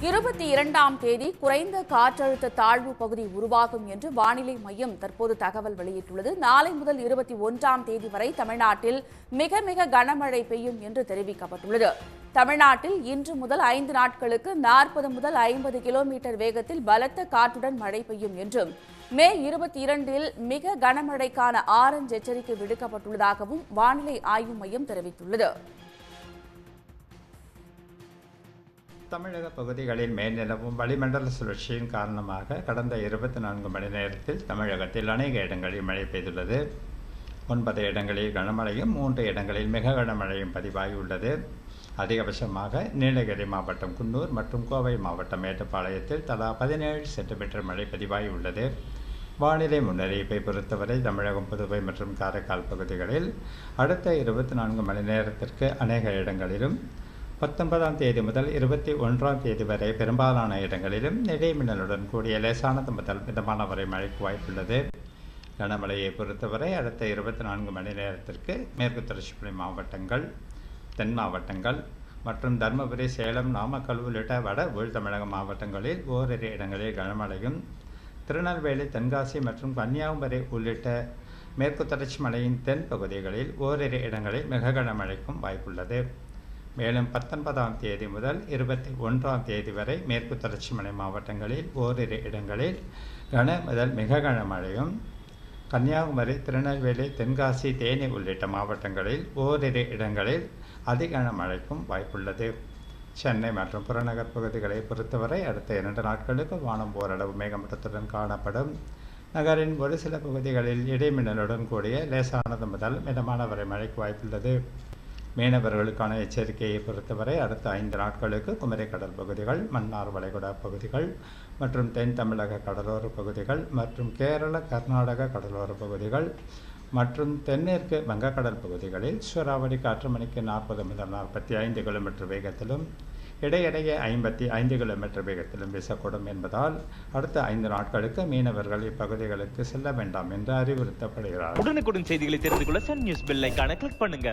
22ஆம் தேதி குறைந்த காற்றழுத்த தாழ்வு பகுதி உருவாகும் என்று வானிலை மையம் தற்போது தகவல் வெளியிட்டுள்ளது. நாளை முதல் 21ஆம் தேதி வரை தமிழ்நாட்டில் மிக மிக கனமழை பெய்யும் என்று தெரிவிக்கப்பட்டுள்ளது. தமிழ்நாட்டில் இன்று முதல் 5 நாட்களுக்கு 40 முதல் 50 கிலோமீட்டர் வேகத்தில் பலத்த காற்றுடன் மழை பெய்யும் என்றும் மே 22இல் மிக கனமழைக்கான ஆரஞ்ச் எச்சரிக்கை விடுக்கப்பட்டுள்ளதாகவும் வானிலை ஆய்வு மையம் தெரிவித்துள்ளது. தமிழக பகுதிகளில் மேல்நிலவும் வளிமண்டல சுழற்சியின் காரணமாக கடந்த 24 மணி நேரத்தில் தமிழகத்தில் அநேக இடங்களில் மழை பெய்துள்ளது. 9 இடங்களில் கனமழையும் 3 இடங்களில் மிக கனமழையும் பதிவாகியுள்ளது. அதிகபட்சமாக நீலகிரி மாவட்டம் குன்னூர் மற்றும் கோவை மாவட்டம் மேட்டுப்பாளையத்தில் தலா 17 சென்டிமீட்டர் மழை பதிவாகியுள்ளது. வானிலை முன்னறிவிப்பை பொறுத்தவரை தமிழகம், புதுவை மற்றும் காரைக்கால் பகுதிகளில் அடுத்த 24 மணி நேரத்திற்கு அநேக இடங்களிலும் 19ஆம் தேதி முதல் 21ஆம் தேதி வரை பெரும்பாலான இடங்களிலும் இடைமின்னலுடன் கூடிய லேசானது முதல் மிதமான வரை மழைக்கு வாய்ப்புள்ளது. கனமழையை பொறுத்தவரை அடுத்த 24 மணி நேரத்திற்கு மேற்கு தொடர்ச்சி மலை மாவட்டங்கள், தென் மாவட்டங்கள் மற்றும் தருமபுரி, சேலம், நாமக்கல் உள்ளிட்ட வட உள் தமிழக மாவட்டங்களில் ஓரிரு இடங்களில் கனமழையும், திருநெல்வேலி, தென்காசி மற்றும் கன்னியாகுமரி உள்ளிட்ட மேற்கு தொடர்ச்சி மலையின் தென் பகுதிகளில் ஓரிரு இடங்களில் மிக கனமழைக்கும் வாய்ப்புள்ளது. மேலும் 19ஆம் தேதி முதல் 21ஆம் தேதி வரை மேற்கு தொடர்ச்சி மலை மாவட்டங்களில் ஓரிரு இடங்களில் கன முதல் மிக கனமழையும், கன்னியாகுமரி, திருநெல்வேலி, தென்காசி, தேனி உள்ளிட்ட மாவட்டங்களில் ஓரிரு இடங்களில் அதி கனமழைக்கும் வாய்ப்புள்ளது. சென்னை மற்றும் புறநகர் பகுதிகளை பொறுத்தவரை அடுத்த 2 நாட்களுக்கு வானம் ஓரளவு மேகமூட்டத்துடன் காணப்படும். நகரின் ஒரு சில பகுதிகளில் இடைமின்னலுடன் கூடிய லேசானது முதல் மிதமான வரை மழைக்கு வாய்ப்புள்ளது. மீனவர்களுக்கான எச்சரிக்கையை பொறுத்தவரை அடுத்த 5 நாட்களுக்கு குமரி கடல் பகுதிகள், மன்னார் வளைகுடா பகுதிகள் மற்றும் தென் தமிழக கடலோர பகுதிகள் மற்றும் கேரள, கர்நாடக கடலோர பகுதிகள் மற்றும் தென்மேற்கு வங்கக்கடல் பகுதிகளில் சூறாவளி காற்று மணிக்கு 40 முதல் 45 கிலோமீட்டர் வேகத்திலும் இடையிடையே 55 கிலோமீட்டர் வேகத்திலும் வீசக்கூடும் என்பதால் அடுத்த 5 நாட்களுக்கு மீனவர்கள் இப்பகுதிகளுக்கு செல்ல வேண்டாம் என்று அறிவுறுத்தப்படுகிறார். உடனுக்குடன் செய்திகளை தெரிந்து கொள்ள சன் நியூஸ் பெல் ஐகானை கிளிக் பண்ணுங்க.